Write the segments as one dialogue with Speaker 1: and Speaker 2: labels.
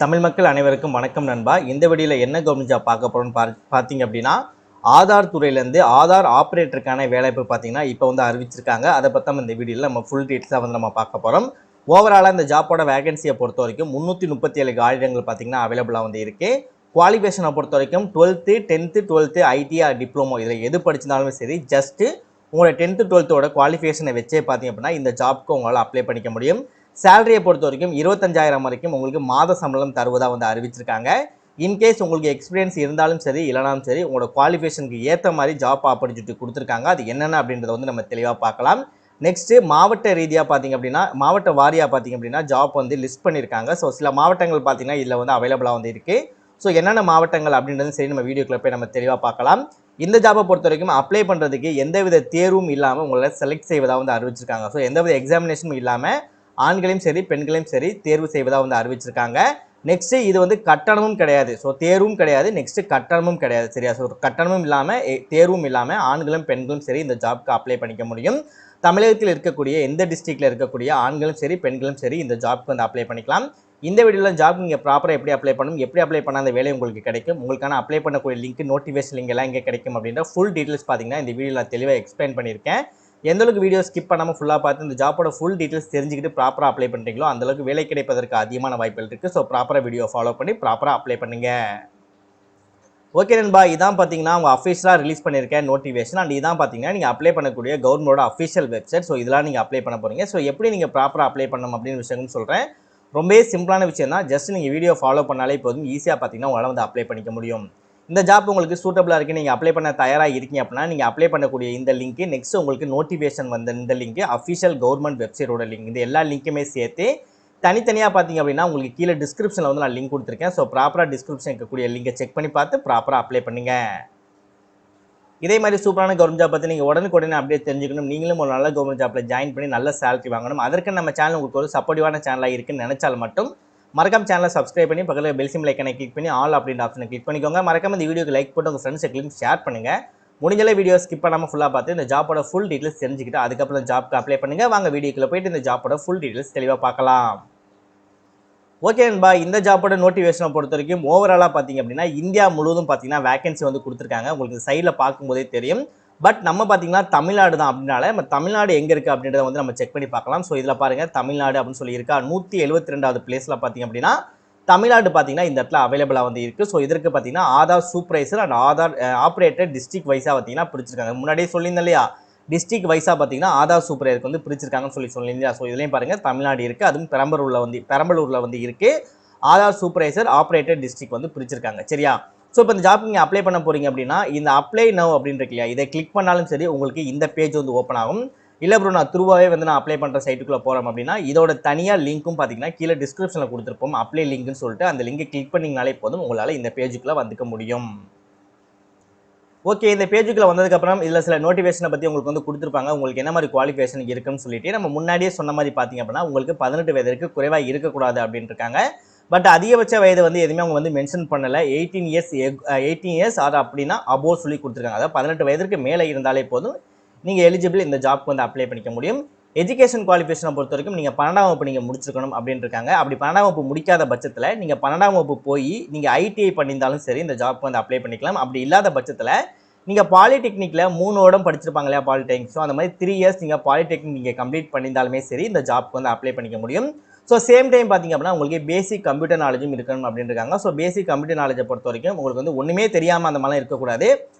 Speaker 1: தமிழ் மக்கள் அனைவருக்கும் வணக்கம் நண்பா. இந்த வீடியோவில் என்ன கவர்மெண்ட் ஜாப் பார்க்க போகிறோம்னு பார்த்தீங்க அப்படின்னா, ஆதார் துறையிலேருந்து ஆதார் ஆப்ரேட்டருக்கான வேலைவாய்ப்பு பார்த்தீங்கன்னா இப்போ வந்து அறிவிச்சிருக்காங்க. அதை பற்றி இந்த வீடியோவில் நம்ம ஃபுல் டீட்டெயில்ஸாக வந்து நம்ம பார்க்க போகிறோம். ஓவராலாக இந்த ஜாப்போட வேகன்சியை பொறுத்த வரைக்கும் 337 காலிடங்கள் பார்த்தீங்கன்னா அவைலபிளாக வந்து இருக்குது. குவாலிஃபிகேஷனை பொறுத்த வரைக்கும் 12th 10th 12th ID R diploma இதில் எது படிச்சிருந்தாலும் சரி, ஜஸ்ட்டு உங்களோட 10th 12th குவாலிஃபிகேஷனை வச்சே பார்த்தீங்க அப்படின்னா இந்த ஜாப்க்கு உங்களால் அப்ளை பண்ணிக்க முடியும். சேலரியை பொறுத்த வரைக்கும் 25,000 வரைக்கும் உங்களுக்கு மாத சம்பளம் தருவதாக வந்து அறிவிச்சிருக்காங்க. இன்கேஸ் உங்களுக்கு எக்ஸ்பீரியன்ஸ் இருந்தாலும் சரி இல்லைனாலும் சரி, உங்களோட குவாலிஃபிகேஷனுக்கு ஏற்ற மாதிரி ஜாப் ஆப்பர்ச்சுனிட்டி கொடுத்துருக்காங்க. அது என்னென்ன அப்படின்றத வந்து நம்ம தெளிவாக பார்க்கலாம். நெக்ஸ்ட்டு மாவட்ட ரீதியாக பார்த்தீங்க அப்படின்னா, மாவட்ட வாரியாக பார்த்தீங்க அப்படின்னா ஜாப் வந்து லிஸ்ட் பண்ணியிருக்காங்க. ஸோ சில மாவட்டங்கள் பார்த்தீங்கன்னா இதில் வந்து அவைலபிளாக வந்து இருக்குது. ஸோ என்னென்ன மாவட்டங்கள் அப்படின்றது சரி நம்ம வீடியோக்குள்ள போய் நம்ம தெளிவாக பார்க்கலாம். இந்த ஜாப்பை பொறுத்த வரைக்கும் அப்ளை பண்ணுறதுக்கு எந்தவித தேர்வும் இல்லாமல் உங்களை செலக்ட் செய்வதாக வந்து அறிவிச்சிருக்காங்க. ஸோ எந்தவித எக்ஸாமினேஷனும் இல்லாமல் ஆண்களையும் சரி பெண்களையும் சரி தேர்வு செய்வதாக வந்து அறிவிச்சிருக்காங்க. நெக்ஸ்ட்டு இது வந்து கட்டணமும் கிடையாது. ஸோ தேர்வும் கிடையாது, நெக்ஸ்ட்டு கட்டணமும் கிடையாது. சரியா? ஸோ கட்டணமும் இல்லாமல் தேர்வும் இல்லாமல் ஆண்களும் பெண்களும் சரி இந்த ஜாப்க்கு அப்ளை பண்ணிக்க முடியும். தமிழகத்தில் இருக்கக்கூடிய எந்த டிஸ்ட்ரிக்டில் இருக்கக்கூடிய ஆண்களும் சரி பெண்களும் சரி இந்த ஜாப்க்கு வந்து அப்ளை பண்ணிக்கலாம். இந்த வீடியோவில் ஜாப் நீங்கள் ப்ராப்பராக எப்படி அப்ளை பண்ணணும், எப்படி அப்ளை பண்ணால் அந்த வேலை உங்களுக்கு கிடைக்கும், உங்களுக்கான அப்ளை பண்ணக்கூடிய லிங்க் நோட்டிஃபிகேஷன் லிங்க் எல்லாம் இங்கே கிடைக்கும் அப்படின்ற ஃபுல் டீட்டெயில்ஸ் பார்த்தீங்கன்னா இந்த வீடியோவில் தெளிவாக எக்ஸ்பிளைன் பண்ணியிருக்கேன். எந்தளவுக்கு வீடியோ ஸ்கிப் பண்ணாமல் ஃபுல்லாக பார்த்து இந்த ஜாப்போட ஃபுல் டீட்டெயில்ஸ் தெரிஞ்சுக்கிட்டு ப்ராப்பராக அப்ளை பண்ணுறீங்களோ அந்தளவுக்கு வேலை கிடைப்பதற்கு அதிகமான வாய்ப்புகள் இருக்குது. ஸோ ப்ராப்பராக வீடியோ ஃபாலோ பண்ணி ப்ராப்பராக அப்ளை பண்ணுங்கள். ஓகே நண்பா, இதான் பார்த்தீங்கன்னா அவங்க அஃபிஷியலாக ரிலீஸ் பண்ணியிருக்கேன் நோட்டிஃபிகேஷன். அண்ட் இதான் பார்த்தீங்கன்னா நீங்கள் அப்ளை பண்ணக்கூடிய கவர்மெண்டோட அஃபிஷியல் வெப்சைட். ஸோ இதெல்லாம் நீங்கள் அப்ளை பண்ண போகிறீங்க. ஸோ எப்படி நீங்கள் ப்ராப்பராக அப்ளை பண்ணணும் அப்படின்னு விஷயம் சொல்கிறேன். ரொம்பவே சிம்பிளான விஷயம் தான். ஜஸ்ட் நீங்கள் வீடியோ ஃபாலோ பண்ணாலே போதும், ஈஸியாக பார்த்தீங்கன்னா உங்களால் வந்து அப்ளை பண்ணிக்க முடியும். இந்த ஜாப் உங்களுக்கு சூட்டபிளாக இருக்குது, நீங்கள் அப்ளை பண்ண தயாராக இருக்கீங்க அப்படின்னா நீங்கள் அப்ளை பண்ணக்கூடிய இந்த லிங்க், நெக்ஸ்ட் உங்களுக்கு நோட்டிஃபிகேஷன் வந்த இந்த லிங்க், அஃபிஷியல் கவர்மெண்ட் வெப்சைட்டோட லிங்க், இந்த எல்லா லிங்க்குமே சேர்த்து தனித்தனியாக பார்த்தீங்க அப்படின்னா உங்களுக்கு கீழே டிஸ்கிரிப்ஷனில் வந்து நான் லிங்க் கொடுத்துருக்கேன். ஸோ ப்ராப்பராக டிஸ்கிரிப்ஷன் இருக்கக்கூடிய லிங்கை செக் பண்ணி பார்த்து ப்ராப்பராக அப்ளை பண்ணுங்க. இதே மாதிரி சூப்பரான கவர்மெண்ட் ஜாப் பற்றி நீங்கள் உடனுக்குடனே அப்டேட் தெரிஞ்சுக்கணும், நீங்களும் ஒரு நல்ல கவர்மெண்ட் ஜாப்பில் ஜாயின் பண்ணி நல்ல சேலரி வாங்கணும், அதற்கு நம்ம சேனல் உங்களுக்கு ஒரு சப்போர்ட்டிவான சேனலாக இருக்குன்னு நினைச்சால் மட்டும் மறக்காம சேனலை சப்ஸ்கிரைப் பண்ணி பக்கத்தில் பெல் சிம்பிள் ஐக்கனை கிளிக் பண்ணி ஆல் அப்படின்ற ஆப்ஷனை கிளிக் பண்ணிக்கோங்க. மறக்காம இந்த வீடியோக்கு லைக் போட்டு உங்கள் ஃப்ரெண்ட்ஸுக்கு ஷேர் பண்ணுங்கள். முடிஞ்சளவு வீடியோ ஸ்கிப் பண்ணாமல் ஃபுல்லாக பார்த்து இந்த ஜாப்போட ஃபுல் டீட்டெயில்ஸ் தெரிஞ்சுக்கிட்டு அதுக்கப்புறம் ஜாப்க்கு அப்ளை பண்ணுங்கள். வாங்க வீடியோக்குள்ளே போயிட்டு இந்த ஜாப்போட ஃபுல் டீட்டெயில்ஸ் தெளிவாக பார்க்கலாம். ஓகே நண்பா, இந்த ஜாப்போட நோட்டிஃபிகேஷனை பொறுத்த வரைக்கும் ஓவராலாக பார்த்தீங்க அப்படின்னா இந்தியா முழுவதும் பார்த்தீங்கன்னா வேகன்சி வந்து கொடுத்துருக்காங்க. உங்களுக்கு சைடில் பார்க்கும்போதே தெரியும். பட் நம்ம பார்த்தீங்கன்னா தமிழ்நாடு தான் அப்படின்னால நம்ம தமிழ்நாடு எங்கே இருக்குது அப்படின்றத வந்து நம்ம செக் பண்ணி பார்க்கலாம். ஸோ இதில் பாருங்கள் தமிழ்நாடு அப்படின்னு சொல்லியிருக்கா 172வது பிளேஸில் பார்த்தீங்க அப்படின்னா தமிழ்நாடு பார்த்தீங்கன்னா இந்த இடத்துல அவைலபிளாக வந்து இருக்குது. ஸோ இதற்கு பார்த்தீங்கன்னா Aadhaar supervisor and Aadhaar operator district வைஸாக பார்த்தீங்கன்னா பிரிச்சிருக்காங்க. முன்னாடியே சொல்லியிருந்தேன் இல்லையா, டிஸ்ட்ரிக்ட் வைஸாக பார்த்தீங்கன்னா ஆதார் சூப்பர்வைசருக்கு வந்து பிரிச்சிருக்காங்கன்னு சொல்லியிருந்தேன். ஸோ இதுலேயும் பாருங்கள் தமிழ்நாடு இருக்குது, அதுவும் பெரம்பலூரில் வந்து இருக்குது. ஆதார் சூப்பர்வைசர் ஆப்ரேட்டர் டிஸ்ட்ரிக்ட் வந்து பிரிச்சிருக்காங்க. சரியா? ஸோ இப்போ இந்த ஜாப் நீங்கள் அப்ளை பண்ண போகிறீங்க அப்படின்னா இந்த அப்ளை நவ் அப்படின்னு இருக்கு இல்லையா, இதை கிளிக் பண்ணாலும் சரி உங்களுக்கு இந்த பேஜ் வந்து ஓப்பன் ஆகும். இல்லை ப்ரோ நான் த்ரூவாகவே வந்து நான் அப்ளை பண்ணுற சைட்டுக்குள்ளே போகிறோம் அப்படின்னா இதோட தனியாக லிங்க்கும் பார்த்தீங்கன்னா கீழே டிஸ்கிரிப்ஷனில் கொடுத்துருப்போம், அப்ளை லிங்க்னு சொல்லிட்டு அந்த லிங்கை கிளிக் பண்ணிங்கனாலே போதும் உங்களால் இந்த பேஜுக்குள்ளே வந்துக்க முடியும். ஓகே, இந்த பேஜுக்குள்ளே வந்ததுக்கப்புறம் இதில் சில நோட்டிஃபிகேஷனை பற்றி உங்களுக்கு வந்து கொடுத்துருப்பாங்க. உங்களுக்கு என்ன மாதிரி குவாலிஃபிகேஷன் இருக்குன்னு சொல்லிட்டு நம்ம முன்னாடியே சொன்ன மாதிரி பார்த்தீங்க அப்படின்னா உங்களுக்கு 18 வயதிற்கு குறைவாக இருக்கக்கூடாது அப்படின்னு இருக்காங்க. பட் அதிகபட்ச வயது வந்து எதுவுமே அவங்க வந்து மென்ஷன் பண்ணலை. 18 இயர்ஸ் ஆர் அப்படின்னா அபோவ் சொல்லி கொடுத்துருக்காங்க. அதாவது 18 வயதிற்கு மேலே இருந்தாலே போதும் நீங்கள் எலிஜிபிள் இந்த ஜாப்க்கு வந்து அப்ளை பண்ணிக்க முடியும். எஜுகேஷன் குவாலிஃபிகேஷனை பொறுத்த வரைக்கும் நீங்கள் 12ஆம் வகுப்பு நீங்கள் முடிச்சிருக்கணும் அப்படின்னு இருக்காங்க. அப்படி 12ஆம் வகுப்பு முடிக்காத பட்சத்தில் நீங்கள் 12ஆம் வகுப்பு போய் நீங்கள் ஐடிஐ பண்ணியிருந்தாலும் சரி இந்த ஜாப்க்கு வந்து அப்ளை பண்ணிக்கலாம். அப்படி இல்லாத பட்சத்தில் நீங்கள் பாலிடெக்னிக்கில் 3 வருடம் படிச்சிருப்பாங்க இல்லையா பாலிடெக்னிக், ஸோ அந்த மாதிரி 3 இயர்ஸ் நீங்கள் பாலிடெக்னிக் நீங்கள் கம்ப்ளீட் பண்ணியிருந்தாலுமே சரி இந்த ஜாப்க்கு வந்து அப்ளை பண்ணிக்க முடியும். ஸோ சேம் டைம் பார்த்தீங்க அப்படின்னா உங்களுக்கு பேசிக் கம்ப்யூட்டர் நாலேஜும் இருக்கணும் அப்படின்னு இருக்காங்க. ஸோ பேசிக் கம்ப்யூட்டர் நாலேஜை பொறுத்த வரைக்கும் உங்களுக்கு வந்து ஒன்றுமே தெரியாமல் அந்த மாதிரிலாம் இருக்கக்கூடாது.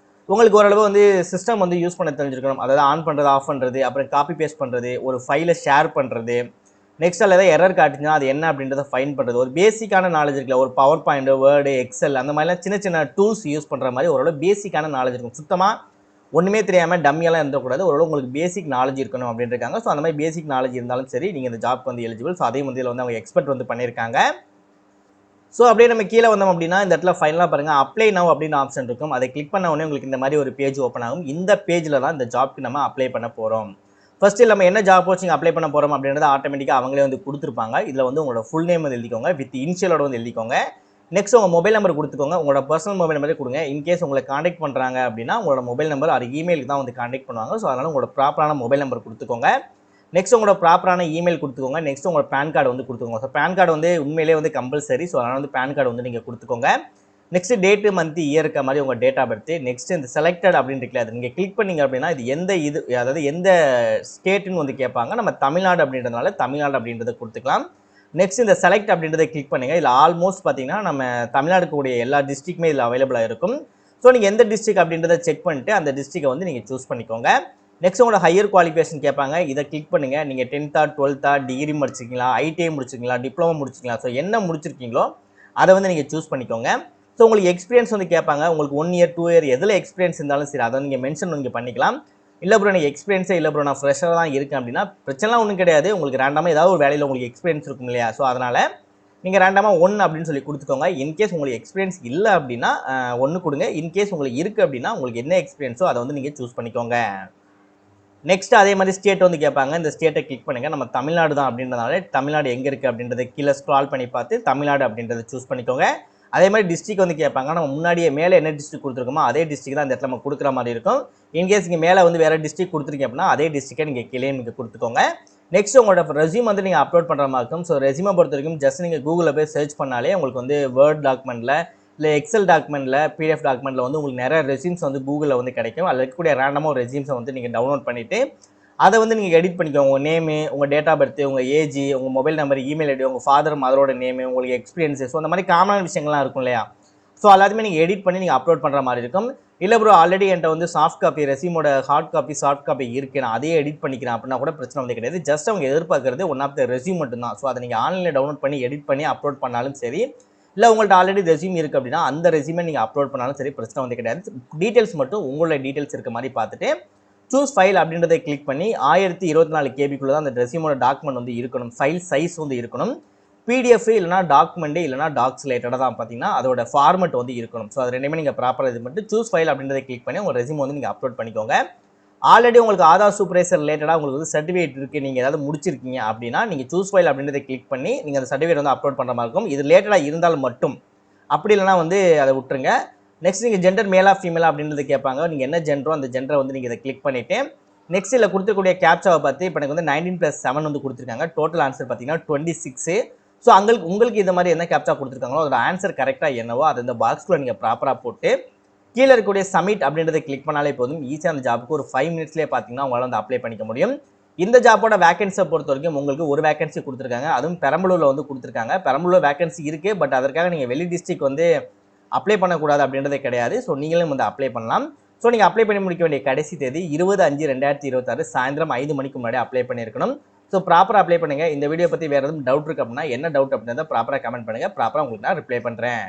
Speaker 1: உங்களுக்கு ஓரளவு வந்து சிஸ்டம் வந்து யூஸ் பண்ண தெரிஞ்சிருக்கணும். அதாவது ஆன் பண்ணுறது, ஆஃப் பண்ணுறது, அப்புறம் காப்பி பேஸ்ட் பண்ணுறது, ஒரு ஃபைலை ஷேர் பண்ணுறது, நெக்ஸ்ட் அதில் ஏதாவது எரர் காட்டுச்சுன்னா அது என்ன அப்படின்றத ஃபைன் பண்ணுறது, ஒரு பேசிக்கான நாலேஜ் இருக்குல்ல, ஒரு பவர் பாயிண்ட், வேர்டு, எக்ஸல் அந்த மாதிரிலாம் சின்ன சின்ன டூல்ஸ் யூஸ் பண்ணுற மாதிரி ஓரளவு பேசிக்கான நாலேஜ் இருக்கும். சுத்தமாக ஒன்றுமே தெரியாமல் டம்மியெல்லாம் இருந்தக்கூடாது, ஓரளவு உங்களுக்கு பேசிக் நாலேஜ் இருக்கணும் அப்படின்னு இருக்காங்க. ஸோ அந்த மாதிரி பேசிக் நாலேஜ் இருந்தாலும் சரி நீங்கள் இந்த ஜாப் வந்து எலிஜிபிள். ஸோ அதையும் வந்து இதில் வந்து அவங்க எக்ஸ்பெக்ட் வந்து பண்ணியிருக்காங்க. ஸோ அப்படியே நம்ம கீழே வந்தோம் அப்படின்னா இந்த இடத்துல ஃபைனலாக பாருங்கள் அப்ளை நவ் அப்படின்னு ஆப்ஷன் இருக்கும். அதை கிளிக் பண்ண உடனே உங்களுக்கு இந்த மாதிரி ஒரு பேஜ் ஓப்பன் ஆகும். இந்த பேஜில் தான் இந்த ஜாப்க்கு நம்ம அப்ளை பண்ண போகிறோம். ஃபஸ்ட்டு நம்ம என்ன ஜாப் போஸ்டிங் அப்ளை பண்ண போகிறோம் அப்படின்றத ஆட்டோமேட்டிக்காக அவங்களே வந்து கொடுத்துருப்பாங்க. இதில் வந்து உங்களோட ஃபுல் நேம் வந்து எழுதிக்கோங்க, வித் இனிஷியலோட வந்து எழுதிக்கோங்க. நெக்ஸ்ட் உங்கள் மொபைல் நம்பர் கொடுத்துக்கோங்க, உங்களோட பர்சனல் மொபைல் நம்பரே கொடுங்க. இன்கேஸ் உங்களை காண்டாக்ட் பண்ணுறாங்க அப்படின்னா உங்களோட மொபைல் நம்பர் அது இமெயிலுக்கு தான் வந்து காண்டாக்ட் பண்ணுவாங்க. ஸோ அதனால் உங்களோட ப்ராப்பரான மொபைல் நம்பர் கொடுத்துக்கோங்க. நெக்ஸ்ட் உங்களோட ப்ராப்பரான இமெயில் கொடுத்துக்கோங்க. நெக்ஸ்ட் உங்களோட பேன் கார்டு வந்து கொடுத்துக்கோங்க. ஸோ பேன் கார்டு வந்து உண்மையிலேயே வந்து கம்பல்சரி. ஸோ அதனால் வந்து பேன் கார்டு வந்து நீங்கள் கொடுத்துக்கோங்க. நெக்ஸ்ட் டேட்டு மந்த் இயர் இருக்க மாதிரி உங்கள் டேட் ஆஃப் பர்த். நெக்ஸ்ட் இந்த செலக்டட் அப்படின்னு இருக்குல்ல, அது நீங்கள் கிளிக் பண்ணீங்க அப்படின்னா இது அதாவது எந்த ஸ்டேட்டுன்னு வந்து கேட்பாங்க. நம்ம தமிழ்நாடு அப்படின்றதுனால தமிழ்நாடு அப்படின்றத கொடுத்துக்கலாம். நெக்ஸ்ட் இந்த செலக்ட் அப்படின்றத கிளிக் பண்ணுங்கள். இதில் ஆல்மோஸ்ட் பார்த்தீங்கன்னா நம்ம தமிழ்நாடுக்கு கூடிய எல்லா டிஸ்ட்ரிக்ட்டுமே இதில் அவைலபிளாக இருக்கும். ஸோ நீங்கள் எந்த டிஸ்ட்ரிக்ட் அப்படின்றத செக் பண்ணிட்டு அந்த டிஸ்ட்ரிக்டை வந்து நீங்கள் சூஸ் பண்ணிக்கோங்க. நெக்ஸ்ட் உங்களோட ஹையர் குவாலிஃபிகேஷன் கேட்பாங்க. இதை கிளிக் பண்ணுங்கள். நீங்கள் 10th 12th டிகிரி முடிச்சிருக்கீங்களா, ஐடிஐ முடிச்சிருக்கீங்களா, டிப்ளமோ முடிச்சிருக்கீங்களா, ஸோ என்ன முடிச்சிருக்கீங்களோ அதை வந்து நீங்கள் சூஸ் பண்ணிக்கோங்க. ஸோ உங்களுக்கு எக்ஸ்பீரியன்ஸ் வந்து கேட்பாங்க. உங்களுக்கு 1 இயர் 2 இயர் எதில் எக்ஸ்பீரியன்ஸ் இருந்தாலும் சரி அதை நீங்கள் மென்ஷன் நீங்கள் பண்ணிக்கலாம். இல்லை ப்ரோ எனக்கு எக்ஸ்பீரியன்ஸே இல்லை ப்ரோ நான் ஃப்ரெஷராக தான் இருக்கேன் அப்படின்னா பிரச்சனைலாம் ஒன்றும் கிடையாது. உங்களுக்கு ரேண்டமாக ஏதாவது ஒரு வேலையில் உங்களுக்கு எக்ஸ்பீரியன்ஸ் இருக்கும் இல்லையா, ஸோ அதனால் நீங்கள் ரேண்டமாக 1 அப்படின்னு சொல்லி கொடுத்துக்கோங்க. இன்கேஸ் உங்களுக்கு எக்ஸ்பீரியன்ஸ் இல்லை அப்படின்னா 1 கொடுங்க. இன்கேஸ் உங்களுக்கு இருக்குது அப்படின்னா உங்களுக்கு என்ன எக்ஸ்பீரியன்ஸோ அதை வந்து நீங்கள் சூஸ் பண்ணிக்கோங்க. நெக்ஸ்ட் அதே மாதிரி ஸ்டேட் வந்து கேட்பாங்க. இந்த ஸ்டேட்டை கிளிக் பண்ணுங்கள். நம்ம தமிழ்நாடு தான் அப்படின்றதுனால தமிழ்நாடு எங்கே இருக்குது அப்படின்றத கீழே ஸ்க்ரால் பண்ணி பார்த்து தமிழ்நாடு அப்படின்றத சூஸ் பண்ணிக்கோங்க. அதே மாதிரி டிஸ்ட்ரிக் வந்து கேட்பாங்க. நம்ம முன்னாடியே மேலே என்ன டிஸ்ட்ரிக் கொடுத்துருக்கோமோ அதே டிஸ்ட்ரிக் தான் அந்த இடத்துல நம்ம கொடுக்குற மாதிரி இருக்கும். இன்கேஸ் இங்கே மேலே வந்து வேறு டிஸ்ட்ரிக் கொடுத்துருக்கீங்க அப்படின்னா அதே டிஸ்ட்ரிக்டை நீங்கள் கீழே நீங்கள் கொடுத்துக்கோங்க. நெக்ஸ்ட் உங்களோட ரெஸ்யூம் வந்து நீங்கள் அப்லோட் பண்ணுற மாதிரி இருக்கும். ஸோ ரெஸ்யூமை பொறுத்த வரைக்கும் ஜஸ்ட் நீங்கள் கூகுளில் போய் சர்ச் பண்ணாலே உங்களுக்கு வந்து வேர்ட் டாக்குமெண்ட்டில் இல்லை எக்ஸல் டாக்குமெண்ட்டில் பிடிஎஃப் டாக்குமெண்ட்டில் வந்து உங்களுக்கு நிறைய ரெஸ்யூம்ஸ் வந்து கூகுளில் வந்து கிடைக்கும். அதில் இருக்கக்கூடிய ரேண்டமாக ஒரு ரெஸ்யூம்ஸை வந்து நீங்கள் டவுன்லோட் பண்ணிவிட்டு அதை வந்து நீங்கள் எடிட் பண்ணிக்கோங்க. உங்கள் நேமு, உங்கள் டேட் ஆஃப் பர்த், உங்கள் ஏஜ், உங்கள் மொபைல் நம்பர், இமெயில் ஐடி, உங்கள் ஃபாதர் மதரோட நேமு, உங்களுக்கு எக்ஸ்பீரியன்ஸு, ஸோ அந்த மாதிரி காமனான விஷயங்கள்லாம் இருக்கும் இல்லையா, ஸோ எல்லாத்தையுமே நீங்கள் எடிட் பண்ணி நீங்கள் அப்லோட் பண்ணுற மாதிரி இருக்கும். இல்லை ப்ரோ ஆல்ரெடி என்கிட்ட வந்து சாஃப்ட் காப்பி ரெஸ்யூமோட சாஃப்ட் காப்பி இருக்குது, நான் அதையே எடிட் பண்ணிக்கிறேன் அப்படின்னா கூட பிரச்சனை வந்து கிடையாது. ஜஸ்ட் அவங்க எதிர்பார்க்கறது ஒன் ஆஃப் த ரெஸ்யூம் மட்டும்தான். ஸோ அதை நீங்கள் ஆன்லைனில் டவுன்லோட் பண்ணி எடிட் பண்ணி அப்லோட் பண்ணாலும் சரி, இல்லை உங்கள்கிட்ட ஆல்ரெடி ரெஸ்யூம் இருக்குது அப்படின்னா அந்த ரெஸ்யூமை நீங்கள் அப்லோட் பண்ணாலும் சரி பிரச்சனை வந்து கிடையாது. டீட்டெயில்ஸ் மட்டும் உங்களோட டீட்டெயில்ஸ் இருக்க மாதிரி பார்த்துட்டு சூஸ் ஃபைல் அப்படின்றதை கிளிக் பண்ணி 1024 கேபிக்குள்ளே தான் அந்த ரெஸ்யூமோட டாக்குமெண்ட் வந்து இருக்கணும். ஃபைல் சைஸ் வந்து இருக்கணும். பிடிஎஃப் இல்லைனா டாக்குமெண்ட்டு இல்லைனா டாக்ஸ் ரிலேட்டடாக தான் பார்த்தீங்கன்னா அதோட ஃபார்மெட் வந்து இருக்கணும். ஸோ அது ரெண்டுமே நீங்கள் ப்ராப்பராக இது பண்ணிட்டு சூஸ் ஃபைல் அப்படின்றத கிளிக் பண்ணி உங்கள் ரெஸ்யூம் வந்து நீங்கள் அப்லோட் பண்ணிக்கோங்க. ஆல்ரெடி உங்களுக்கு ஆதார் சூப்பர்வைசர் ரிலேட்டடாக உங்களுக்கு வந்து சர்டிஃபிகேட் இருக்குது, நீங்கள் ஏதாவது முடிச்சிருக்கீங்க அப்படின்னா நீங்கள் சூஸ் ஃபைல் அப்படின்றத கிளிக் பண்ணி நீங்கள் அந்த சர்டிஃபிகேட் வந்து அப்லோட் பண்ணுற மாதிரி இருக்கும். இது ரிலேட்டடாக இருந்தால் மட்டும், அப்படி இல்லைனா வந்து அதை விட்டுருங்க. நெக்ஸ்ட் நீங்கள் ஜெண்டர் மேலா ஃபீமேலா அப்படின்றது கேட்பாங்க. நீங்கள் என்ன ஜெண்டரோ அந்த ஜெண்டரை வந்து நீங்கள் இதை கிளிக் பண்ணிவிட்டு நெக்ஸ்ட் இதில் கொடுத்துக்கூடிய கேப்சாவை பார்த்து இப்போ எனக்கு வந்து 19+7 வந்து கொடுத்துருக்காங்க. டோட்டல் ஆன்சர் பார்த்தீங்கன்னா 26. ஸோ உங்களுக்கு இந்த மாதிரி என்ன கேப்சா கொடுத்துருக்காங்களோ அதோட ஆன்சர் கரெக்டாக என்னவோ அதை இந்த பாக்ஸ்குள்ளே நீங்கள் ப்ராப்பராக போட்டு கீழே இருக்கக்கூடிய சப்மிட் அப்படின்றத கிளிக் பண்ணாலே போதும். ஈஸியாக அந்த ஜாப்புக்கு ஒரு 5 மினிட்ஸ்லேயே பார்த்தீங்கன்னா உங்களால் வந்து அப்ளை பண்ணிக்க முடியும். இந்த ஜாப்போட வேகன்சியை பொறுத்த வரைக்கும் உங்களுக்கு ஒரு வேகன்சி கொடுத்துருக்காங்க. அதுவும் பெரம்பலூரில் வந்து கொடுத்துருக்காங்க. பெரம்பலூர் வேகன்சி இருக்குது, பட் அதற்காக நீங்கள் வெளி டிஸ்ட்ரிக்ட் வந்து அப்ளை பண்ணக்கூடாது அப்படின்றதே கிடையாது. ஸோ நீங்களும் வந்து அப்ளை பண்ணலாம். ஸோ நீங்கள் அப்ளை பண்ணி முடிக்க வேண்டிய கடைசி தேதி 20/5/2026 சாயந்தரம் 5 மணிக்கு முன்னாடி அப்ளை பண்ணியிருக்கணும். ஸோ ப்ராப்பராக அப்ளை பண்ணுங்கள். இந்த வீடியோ பற்றி வேறு எதுவும் டவுட் இருக்குது அப்படின்னா என்ன டவுட் அப்படின்றத ப்ராப்பராக கமெண்ட் பண்ணுங்கள். ப்ராப்பராக உங்களுக்கு நான் ரிப்ளை பண்ணுறேன்.